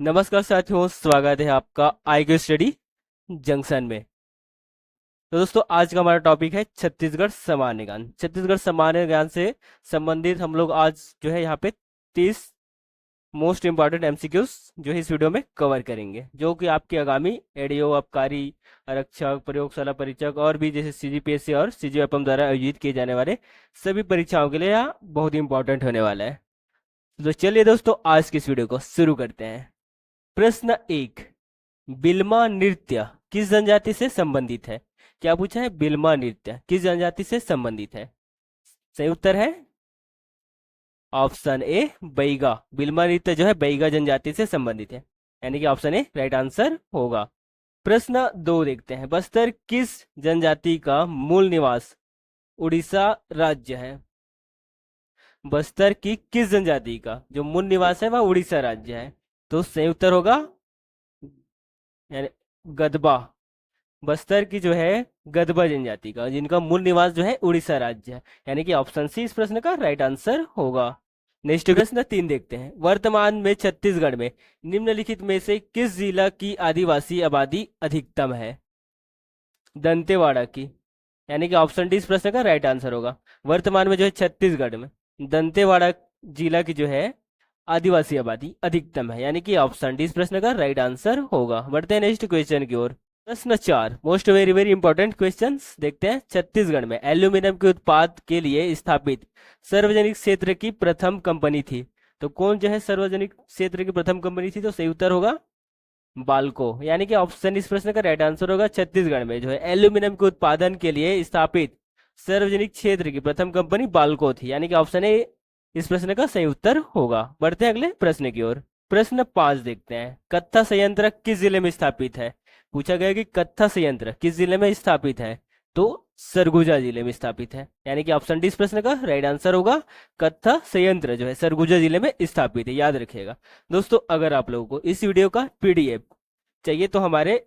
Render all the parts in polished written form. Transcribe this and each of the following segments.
नमस्कार साथियों, स्वागत है आपका IQ स्टडी जंक्शन में। तो दोस्तों, आज का हमारा टॉपिक है छत्तीसगढ़ सामान्य ज्ञान। छत्तीसगढ़ सामान्य ज्ञान से संबंधित हम लोग आज जो है यहाँ पे 30 मोस्ट इंपॉर्टेंट MCQs जो है इस वीडियो में कवर करेंगे, जो कि आपके आगामी एडीओ, आबकारी, आरक्षक, प्रयोगशाला परीक्षक और भी जैसे CGPSC और CGFM द्वारा आयोजित किए जाने वाले सभी परीक्षाओं के लिए यह बहुत ही इंपॉर्टेंट होने वाला है। तो चलिए दोस्तों, आज की इस वीडियो को शुरू करते हैं। प्रश्न 1, बिल्मा नृत्य किस जनजाति से संबंधित है? क्या पूछा है? बिल्मा नृत्य किस जनजाति से संबंधित है? सही उत्तर है ऑप्शन ए, बैगा। बिल्मा नृत्य जो है बैगा जनजाति से संबंधित है, यानी कि ऑप्शन ए राइट आंसर होगा। प्रश्न 2 देखते हैं। बस्तर किस जनजाति का मूल निवास उड़ीसा राज्य है? बस्तर की किस जनजाति का जो मूल निवास है वह उड़ीसा राज्य है? तो सही उत्तर होगा यानी गदबा। बस्तर की जो है गदबा जनजाति का, जिनका मूल निवास जो है उड़ीसा राज्य है, यानी कि ऑप्शन सी इस प्रश्न का राइट आंसर होगा। नेक्स्ट प्रश्न 3 देखते हैं। वर्तमान में छत्तीसगढ़ में निम्नलिखित में से किस जिला की आदिवासी आबादी अधिकतम है? दंतेवाड़ा की, यानी कि ऑप्शन डी इस प्रश्न का राइट आंसर होगा। वर्तमान में जो है छत्तीसगढ़ में दंतेवाड़ा जिला की जो है आदिवासी आबादी अधिकतम है, यानी कि ऑप्शन डी इस प्रश्न का राइट आंसर होगा। बढ़ते हैं नेक्स्ट क्वेश्चन की ओर। प्रश्न 4, most very very important questions देखते हैं। छत्तीसगढ़ में एल्यूमिनियम के उत्पाद के लिए स्थापित सार्वजनिक क्षेत्र की प्रथम कंपनी थी। तो कौन जो है सार्वजनिक क्षेत्र की प्रथम कंपनी थी? तो सही उत्तर होगा बाल्को, यानी कि ऑप्शन इस प्रश्न का राइट आंसर होगा। छत्तीसगढ़ में जो है एल्यूमिनियम के उत्पादन के लिए स्थापित सार्वजनिक क्षेत्र की प्रथम कंपनी बाल्को थी, यानी कि ऑप्शन ए इस प्रश्न का सही उत्तर होगा। बढ़ते हैं अगले प्रश्न की ओर। प्रश्न 5 देखते हैं। कत्था संयंत्र किस जिले में स्थापित है? पूछा गया कि कत्था संयंत्र किस जिले में स्थापित है? तो सरगुजा जिले में स्थापित है, यानी कि ऑप्शन डी इस प्रश्न का राइट आंसर होगा। कत्था संयंत्र जो है सरगुजा जिले में स्थापित है, याद रखिएगा। दोस्तों, अगर आप लोगों को इस वीडियो का PDF चाहिए तो हमारे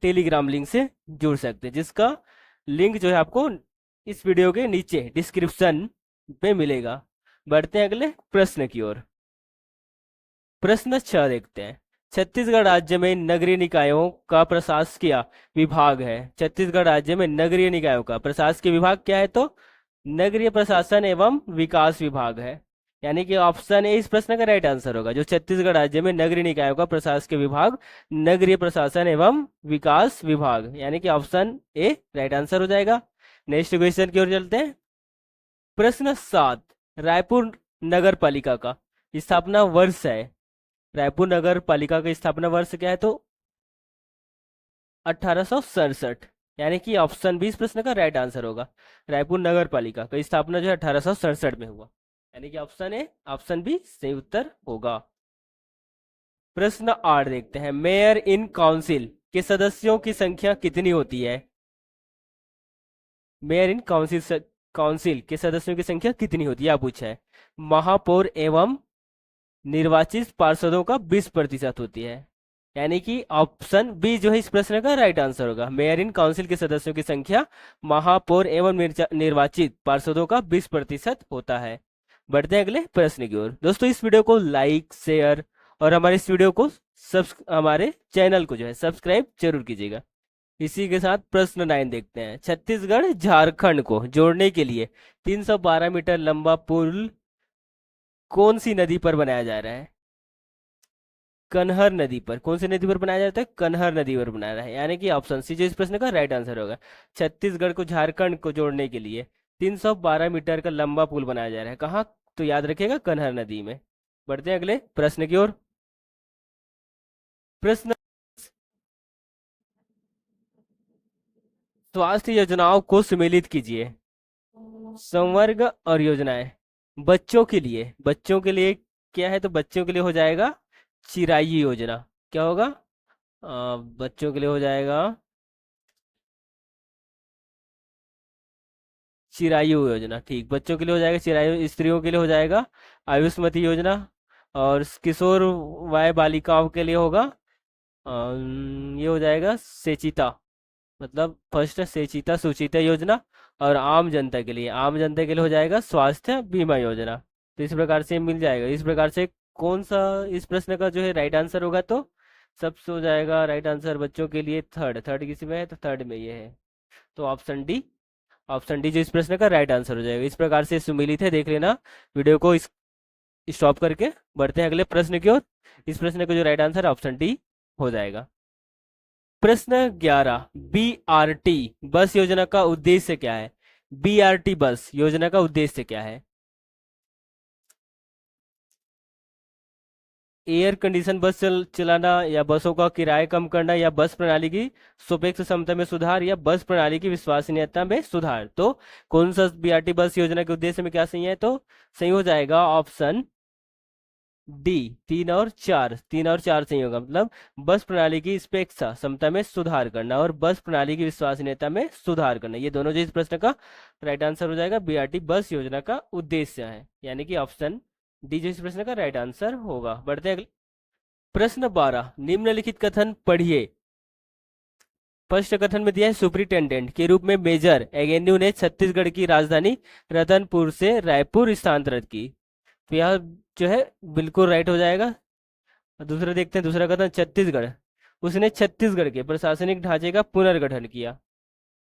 टेलीग्राम लिंक से जुड़ सकते हैं, जिसका लिंक जो है आपको इस वीडियो के नीचे डिस्क्रिप्शन में मिलेगा। बढ़ते हैं अगले प्रश्न की ओर। प्रश्न 6 देखते हैं। छत्तीसगढ़ राज्य में नगरीय निकायों का प्रशासकीय विभाग है। छत्तीसगढ़ राज्य में नगरीय निकायों का प्रशासकीय विभाग क्या है? तो नगरीय प्रशासन एवं विकास विभाग है, यानी कि ऑप्शन ए इस प्रश्न का राइट आंसर होगा। जो छत्तीसगढ़ राज्य में नगरीय निकायों का प्रशासकीय विभाग नगरीय प्रशासन एवं विकास विभाग, यानी कि ऑप्शन ए राइट आंसर हो जाएगा। नेक्स्ट क्वेश्चन की ओर चलते हैं। प्रश्न 7, रायपुर नगर पालिका का स्थापना वर्ष है। रायपुर नगर पालिका का स्थापना वर्ष क्या है? तो 1867, यानी कि ऑप्शन बी इस प्रश्न का राइट आंसर होगा। रायपुर नगर पालिका का स्थापना जो है 1867 में हुआ, यानी कि ऑप्शन ए, ऑप्शन बी सही उत्तर होगा। प्रश्न 8 देखते हैं। मेयर इन काउंसिल के सदस्यों की संख्या कितनी होती है? मेयर इन काउंसिल के सदस्यों की संख्या कितनी होती है, पूछा है। महापौर एवं निर्वाचित पार्षदों का 20% होती है, यानी कि ऑप्शन बी जो है इस प्रश्न का राइट आंसर होगा। मेयर इन काउंसिल के सदस्यों की संख्या महापौर एवं निर्वाचित पार्षदों का 20% होता है। बढ़ते हैं अगले प्रश्न की ओर। दोस्तों, इस वीडियो को लाइक, शेयर और हमारे इस वीडियो को हमारे चैनल को जो है सब्सक्राइब जरूर कीजिएगा। इसी के साथ प्रश्न 9 देखते हैं। छत्तीसगढ़ झारखंड को जोड़ने के लिए 312 मीटर लंबा पुल कौन सी नदी पर बनाया जा रहा है? कन्हर नदी पर। कौन सी नदी पर बनाया जाता है? कन्हर नदी पर बनाया है, यानी कि ऑप्शन सी जो इस प्रश्न का राइट आंसर होगा। छत्तीसगढ़ को झारखंड को जोड़ने के लिए 312 मीटर का लंबा पुल बनाया जा रहा है। कहाँ? तो याद रखिएगा कन्हर नदी में। बढ़ते हैं अगले प्रश्न की ओर। प्रश्न, स्वास्थ्य योजनाओं को सम्मिलित कीजिए। संवर्ग और योजनाएं। बच्चों के लिए क्या है? तो बच्चों के लिए हो जाएगा चिरायु योजना। क्या होगा? बच्चों के लिए हो जाएगा चिरायु योजना। ठीक, बच्चों के लिए हो जाएगा चिरायु। स्त्रियों के लिए हो जाएगा आयुष्मती योजना। और किशोर वय बालिकाओं के लिए होगा ये हो जाएगा सेचिता, मतलब फर्स्ट सेचिता सुचिता योजना। और आम जनता के लिए हो जाएगा स्वास्थ्य बीमा योजना। तो इस प्रकार से मिल जाएगा। इस प्रकार से कौन सा इस प्रश्न का जो है राइट आंसर होगा? तो सबसे हो जाएगा राइट आंसर बच्चों के लिए थर्ड। थर्ड किसी में है? तो थर्ड में ये है। तो ऑप्शन डी, ऑप्शन डी जो इस प्रश्न का राइट आंसर हो जाएगा। इस प्रकार से सुमिलित है, देख लेना वीडियो को स्टॉप करके। बढ़ते हैं अगले प्रश्न की ओर। इस प्रश्न का जो राइट आंसर ऑप्शन डी हो जाएगा। प्रश्न 11, बीआरटी बस योजना का उद्देश्य क्या है? बीआरटी बस योजना का उद्देश्य क्या है? एयर कंडीशन बस चलाना, या बसों का किराया कम करना, या बस प्रणाली की सापेक्ष क्षमता में सुधार, या बस प्रणाली की विश्वसनीयता में सुधार। तो कौन सा बीआरटी बस योजना के उद्देश्य में क्या सही है? तो सही हो जाएगा ऑप्शन डी, तीन और चार। तीन और चार सही होगा, मतलब बस प्रणाली की स्पेक्षा क्षमता में सुधार करना और बस प्रणाली की विश्वसनीयता में सुधार करना, ये दोनों जो इस प्रश्न का राइट आंसर हो जाएगा। बीआरटी बस योजना का उद्देश्य है, यानी कि ऑप्शन डी जो इस प्रश्न का राइट आंसर होगा। बढ़ते हैं अगले प्रश्न 12, निम्नलिखित कथन पढ़िए। फर्स्ट कथन में दिया है, सुपरिटेंडेंट के रूप में मेजर एगेन्यू ने छत्तीसगढ़ की राजधानी रतनपुर से रायपुर स्थानांतरित की। तो यह जो है बिल्कुल राइट हो जाएगा। दूसरा देखते हैं, दूसरा कथन, छत्तीसगढ़, उसने छत्तीसगढ़ के प्रशासनिक ढांचे का पुनर्गठन किया।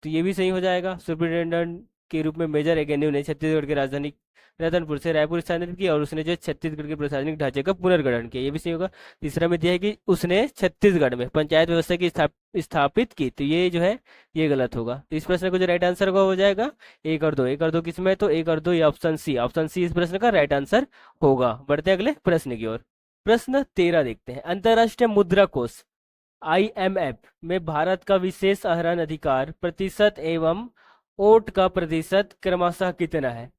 तो ये भी सही हो जाएगा। सुपरिटेंडेंट के रूप में मेजर एगेन्यू ने छत्तीसगढ़ की राजधानी रतनपुर से रायपुर स्थानांतरित किया और उसने जो छत्तीसगढ़ के प्रशासनिक ढांचे का पुनर्गठन किया, ये भी सही होगा। तीसरा में दिया है कि उसने छत्तीसगढ़ में पंचायत व्यवस्था की स्थापित की। तो ये जो है ये गलत होगा। तो इस प्रश्न को जो राइट आंसर होगा हो जाएगा एक और दो। एक और दो किसमें? तो एक और दो ये ऑप्शन सी, ऑप्शन सी इस प्रश्न का राइट आंसर होगा। बढ़ते हैं अगले प्रश्न की ओर। प्रश्न 13 देखते हैं, अंतर्राष्ट्रीय मुद्रा कोष आईएमएफ में भारत का विशेष आहरण अधिकार प्रतिशत एवं ओट का प्रतिशत क्रमशः कितना है?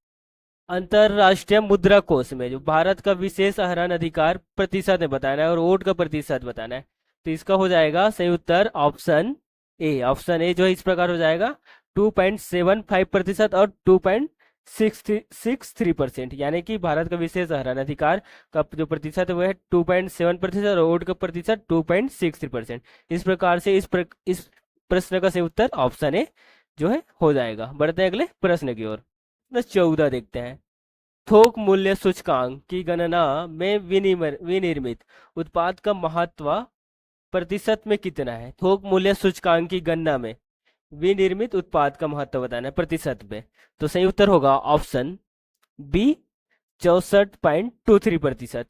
अंतरराष्ट्रीय मुद्रा कोष में जो भारत का विशेष आहरण अधिकार प्रतिशत में बताना है और ओट का प्रतिशत बताना है। तो इसका हो जाएगा सही उत्तर ऑप्शन ए। ऑप्शन ए जो है इस प्रकार हो जाएगा 2.75% और 2.63%, यानी कि भारत का विशेष आहरण अधिकार का जो प्रतिशत है वो है 2.7% और वोट का प्रतिशत 2.63%। इस प्रकार से इस प्रश्न का सही उत्तर ऑप्शन ए जो है हो जाएगा। बढ़ते हैं अगले प्रश्न की ओर। 14 देखते हैं, थोक मूल्य सूचकांक की गणना में विनिर्मित उत्पाद का महत्व प्रतिशत में कितना है? थोक मूल्य सूचकांक की गणना में विनिर्मित उत्पाद का महत्व बताना है प्रतिशत में। तो सही उत्तर होगा ऑप्शन बी, 64.23%,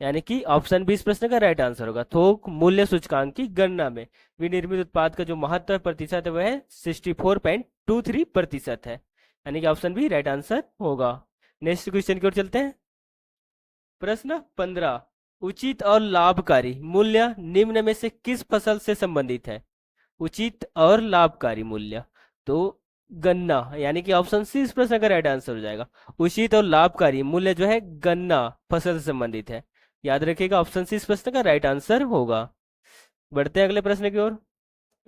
यानी कि ऑप्शन बी इस प्रश्न का राइट आंसर होगा। थोक मूल्य सूचकांक की गणना में विनिर्मित उत्पाद का जो महत्व प्रतिशत है वह है 64.23% है, यानी कि ऑप्शन बी राइट आंसर होगा। नेक्स्ट क्वेश्चन की ओर चलते हैं। प्रश्न 15, उचित और लाभकारी मूल्य निम्न में से किस फसल से संबंधित है? उचित और लाभकारी मूल्य, तो गन्ना, यानी कि ऑप्शन सी इस प्रश्न का राइट आंसर हो जाएगा। उचित और लाभकारी मूल्य जो है गन्ना फसल से संबंधित है, याद रखिएगा ऑप्शन सी इस प्रश्न का राइट आंसर होगा। बढ़ते हैं अगले प्रश्न की ओर।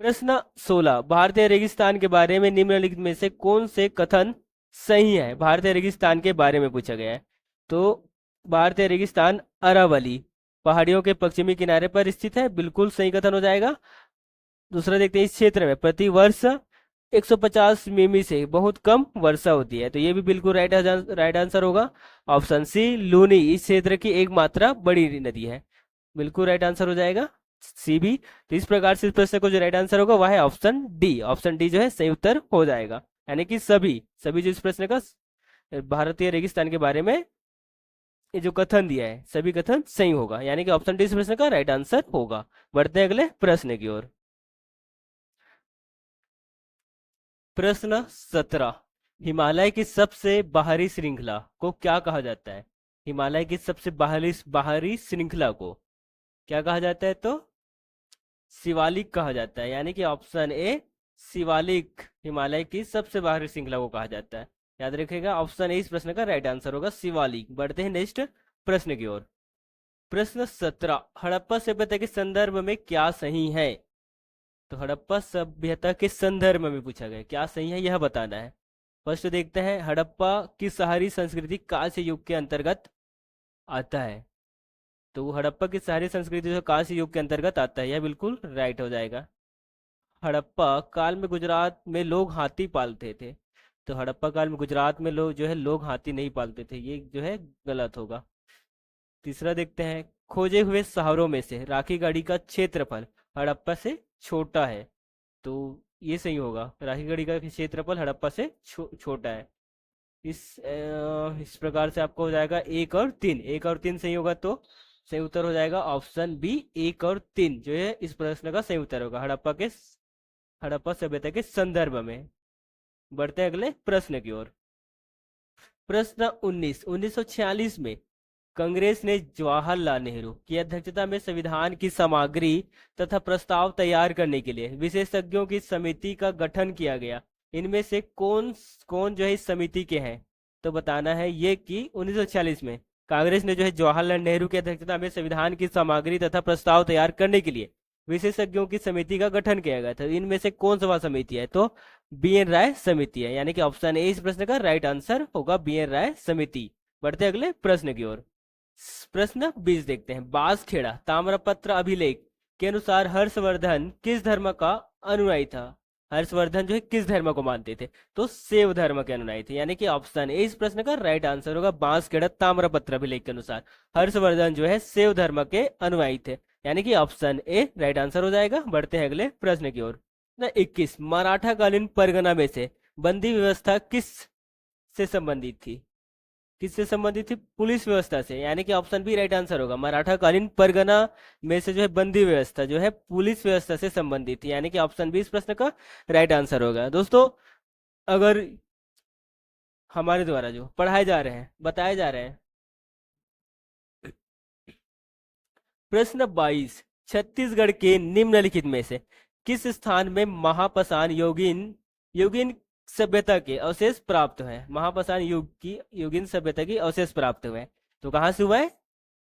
प्रश्न 16, भारतीय रेगिस्तान के बारे में निम्नलिखित में से कौन से कथन सही है? भारतीय रेगिस्तान के बारे में पूछा गया है। तो भारतीय रेगिस्तान अरावली पहाड़ियों के पश्चिमी किनारे पर स्थित है, बिल्कुल सही कथन हो जाएगा। दूसरा देखते हैं, इस क्षेत्र में प्रति वर्ष 150 मिमी से बहुत कम वर्षा होती है। तो ये भी बिल्कुल राइट आंसर होगा। ऑप्शन सी, लूनी इस क्षेत्र की एकमात्र बड़ी नदी है, बिल्कुल राइट आंसर हो जाएगा सी भी। तो इस प्रकार से इस प्रश्न को जो राइट आंसर होगा वह है ऑप्शन डी। ऑप्शन डी जो है सही उत्तर हो जाएगा, यानी कि सभी सभी जो इस प्रश्न का भारतीय रेगिस्तान के बारे में ये जो कथन दिया है सभी कथन सही होगा, यानी कि ऑप्शन डी इस प्रश्न का राइट आंसर होगा। बढ़ते हैं अगले प्रश्न की ओर। प्रश्न 17, हिमालय की सबसे बाहरी श्रृंखला को क्या कहा जाता है? हिमालय की सबसे बाहरी बाहरी श्रृंखला को क्या कहा जाता है? तो शिवालिक कहा जाता है, यानी कि ऑप्शन ए शिवालिक हिमालय की सबसे बाहरी श्रृंखला को कहा जाता है, याद रखिएगा ऑप्शन ए इस प्रश्न का राइट आंसर होगा शिवालिक। बढ़ते हैं नेक्स्ट प्रश्न की ओर। प्रश्न 17, हड़प्पा सभ्यता के संदर्भ में क्या सही है? तो हड़प्पा सभ्यता के संदर्भ में पूछा गया, क्या सही है यह बताना है। फर्स्ट देखते हैं, हड़प्पा की शहरी संस्कृति कांस्य युग के अंतर्गत आता है। तो हड़प्पा की शहरी संस्कृति जो कांस्य युग के अंतर्गत आता है, यह बिल्कुल राइट हो जाएगा। हड़प्पा काल में गुजरात में लोग हाथी पालते थे। तो हड़प्पा काल में गुजरात में लोग जो है लोग हाथी नहीं पालते थे, ये जो है गलत होगा। तीसरा देखते हैं, खोजे हुए शहरों में से राखी गढ़ी का क्षेत्रफल हड़प्पा से छोटा है। तो ये सही होगा, राखी गढ़ी का क्षेत्रफल हड़प्पा से छोटा है। इस प्रकार से आपको हो जाएगा 1 और 3, 1 और 3 सही होगा, तो सही उत्तर हो जाएगा ऑप्शन बी, 1 और 3 जो है इस प्रश्न का सही उत्तर होगा, हड़प्पा सभ्यता के संदर्भ में। बढ़ते हैं अगले प्रश्न की ओर। प्रश्न 19, 1946 में कांग्रेस ने जवाहरलाल नेहरू की अध्यक्षता में संविधान की सामग्री तथा प्रस्ताव तैयार करने के लिए विशेषज्ञों की समिति का गठन किया गया। इनमें से कौन कौन जो है इस समिति के हैं? तो बताना है ये कि 1946 में कांग्रेस ने जो है जवाहरलाल नेहरू की अध्यक्षता में संविधान की सामग्री तथा प्रस्ताव तैयार करने के लिए विशेषज्ञों की समिति का गठन किया गया था। इनमें से कौन सा समिति है? तो बी एन राय समिति है, यानी कि ऑप्शन ए इस प्रश्न का राइट आंसर होगा, बी एन राय समिति। बढ़ते अगले प्रश्न की ओर। प्रश्न 20 देखते हैं, बांसखेड़ा ताम्रपत्र अभिलेख के अनुसार हर्षवर्धन किस धर्म का अनुयायी था? हर्षवर्धन जो है किस धर्म को मानते थे? तो शैव धर्म के अनुयायी थे, यानी कि ऑप्शन ए इस प्रश्न का राइट आंसर होगा, बांसखेड़ा ताम्रपत्र अभिलेख के अनुसार हर्षवर्धन जो है शैव धर्म के अनुयायी थे, यानी कि ऑप्शन ए राइट आंसर हो जाएगा। बढ़ते हैं अगले प्रश्न की ओर। 21, मराठा कालीन परगना में से बंदी व्यवस्था किस से संबंधित थी? किससे संबंधित थी? पुलिस व्यवस्था से, यानी कि ऑप्शन बी राइट आंसर होगा, मराठा कालीन परगना में से जो है बंदी व्यवस्था जो है पुलिस व्यवस्था से संबंधित थी, यानी कि ऑप्शन बी इस प्रश्न का राइट आंसर होगा। दोस्तों, अगर हमारे द्वारा जो पढ़ाए जा रहे हैं, बताए जा रहे हैं, प्रश्न 22, छत्तीसगढ़ के निम्नलिखित में से किस स्थान में महापाषाण योगिन योगिन सभ्यता के अवशेष प्राप्त हुए? महापाषाण युग की योगिन सभ्यता की अवशेष प्राप्त हुए, तो कहां से हुआ है?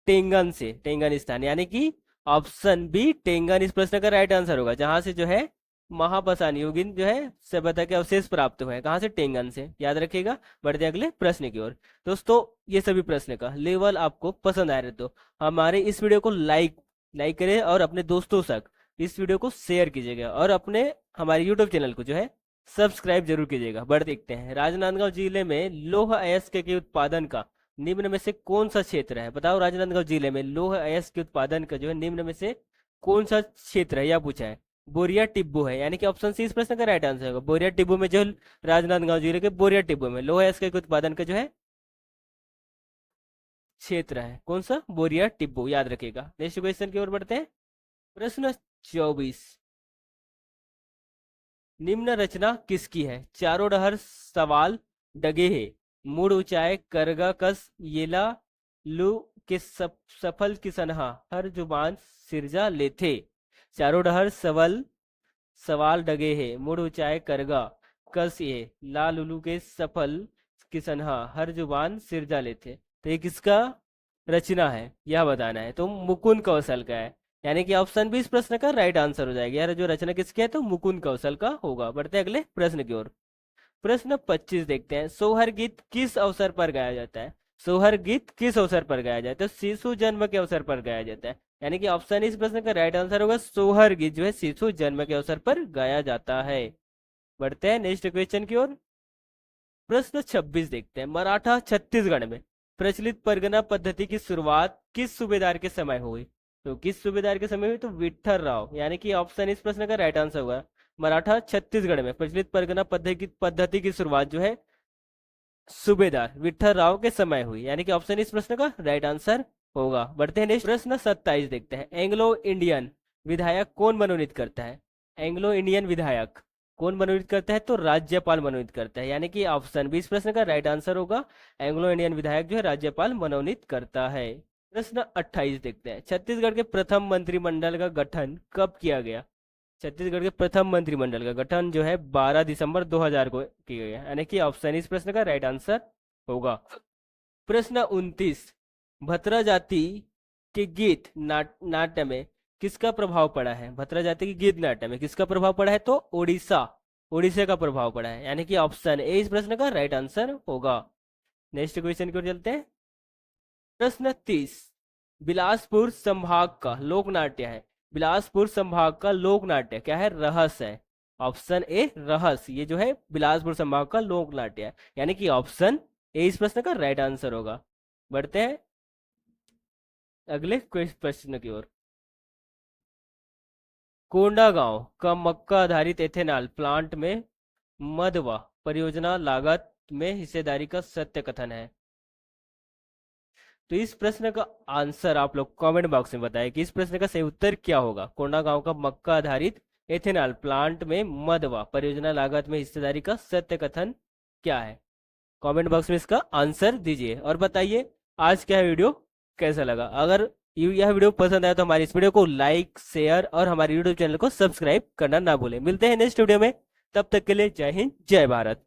टेंगन से, टेंगन स्थान, यानी कि ऑप्शन बी टेंगन इस प्रश्न का राइट आंसर होगा, जहां से जो है महापाषाण योगिन जो है सभ्यता के अवशेष प्राप्त हुए हैं। कहां से? टेंगन से, याद रखिएगा। बढ़ते अगले प्रश्न की ओर। दोस्तों, ये सभी प्रश्न का लेवल आपको पसंद आ रहे तो हमारे इस वीडियो को लाइक करें और अपने दोस्तों तक इस वीडियो को शेयर कीजिएगा और अपने हमारे यूट्यूब चैनल को जो है सब्सक्राइब जरूर कीजिएगा। बढ़ देखते हैं, राजनांदगांव जिले में लौह अयस्क के उत्पादन का निम्न में से कौन सा क्षेत्र है? बताओ, राजनांदगांव जिले में लौह अयस्क के उत्पादन का जो है निम्न में से कौन सा क्षेत्र है, यह पूछा है। बोरिया टिब्बू है, यानी कि ऑप्शन सी इस प्रश्न का राइट आंसर होगा, बोरिया टिब्बू में जो राजनांदगांव जिले के बोरिया टिब्बू में लौह अयस्क के उत्पादन का जो है क्षेत्र है, कौन सा? बोरिया टिब्बू, याद रखिएगा। नेक्स्ट क्वेश्चन की ओर बढ़ते हैं। प्रश्न 24, निम्न रचना किसकी है? चारों डहर सवाल डगे है, मूड ऊंचाई करगा कस येला लू के सफल किसनहा हर जुबान सिरजा लेथे। चारों डहर सवाल डगे है, मूड ऊंचाई करगा कस ये ला लुलू के सफल किसनहा हर जुबान सिरजा लेथे। तो ये किसका रचना है, यह बताना है। तो मुकुंद कौशल का है, यानी कि ऑप्शन भी इस प्रश्न का राइट आंसर हो जाएगा। यार, जो रचना किसकी है? तो मुकुंद कौशल का होगा। बढ़ते हैं अगले प्रश्न की ओर। प्रश्न 25 देखते हैं, सोहर गीत किस अवसर पर गाया जाता है? सोहर गीत किस अवसर पर गाया जाता है? तो शिशु जन्म के अवसर पर गाया जाता है, यानी कि ऑप्शन इस प्रश्न का राइट आंसर होगा, सोहर गीत जो है शिशु जन्म के अवसर पर गाया जाता है। बढ़ते हैं नेक्स्ट क्वेश्चन की ओर। प्रश्न 26 देखते हैं, मराठा छत्तीसगढ़ में प्रचलित परगना पद्धति की शुरुआत किस सूबेदार के समय हुई? तो किस सूबेदार के समय हुई? तो विठल राव, यानी कि ऑप्शन इस प्रश्न का राइट आंसर होगा, मराठा छत्तीसगढ़ में प्रचलित परगना पद्धति की शुरुआत जो है सूबेदार विठल राव के समय हुई, यानी कि ऑप्शन इस प्रश्न का राइट आंसर होगा। बढ़ते हैं नेक्स्ट प्रश्न 27 देखते हैं, एंग्लो इंडियन विधायक कौन मनोनीत करता है? एंग्लो इंडियन विधायक कौन मनोनीत करता है? तो राज्यपाल मनोनीत करता है, यानी कि ऑप्शन बी इस प्रश्न का राइट आंसर होगा, एंग्लो इंडियन विधायक जो है राज्यपाल मनोनीत करता है। प्रश्न 28 देखते हैं, छत्तीसगढ़ के प्रथम मंत्रिमंडल का गठन कब किया गया? छत्तीसगढ़ के प्रथम मंत्रिमंडल का गठन जो है 12 दिसंबर 2000 को किया गया, यानी कि ऑप्शन इस प्रश्न का राइट आंसर होगा। प्रश्न 29, भतरा जाति के गीत नाट्य में किसका प्रभाव पड़ा है? भतरा जाति के गीत नाट्य में किसका प्रभाव पड़ा है? तो ओडिशा का प्रभाव पड़ा है, यानी कि ऑप्शन ए इस प्रश्न का राइट आंसर होगा। नेक्स्ट क्वेश्चन की ओर चलते हैं। प्रश्न 30, बिलासपुर संभाग का लोक नाट्य है, बिलासपुर संभाग का लोक नाट्य क्या है? रहस है, ऑप्शन ए रहस, ये जो है बिलासपुर संभाग का लोक नाट्य है, यानी कि ऑप्शन ए इस प्रश्न का राइट आंसर होगा। बढ़ते हैं अगले प्रश्न की ओर। कोंडागांव का मक्का आधारित एथेनॉल प्लांट में मधवा परियोजना लागत में हिस्सेदारी का सत्य कथन है। तो इस प्रश्न का आंसर आप लोग कमेंट बॉक्स में बताएं कि इस प्रश्न का सही उत्तर क्या होगा। कोंडागांव का मक्का आधारित एथेनॉल प्लांट में मधवा परियोजना लागत में हिस्सेदारी का सत्य कथन क्या है। कमेंट बॉक्स में इसका आंसर दीजिए और बताइए आज का वीडियो कैसा लगा। अगर यह वीडियो पसंद आया तो हमारी इस वीडियो को लाइक शेयर और हमारे यूट्यूब चैनल को सब्सक्राइब करना ना भूलें। मिलते हैं नेक्स्ट वीडियो में, तब तक के लिए जय हिंद जय भारत।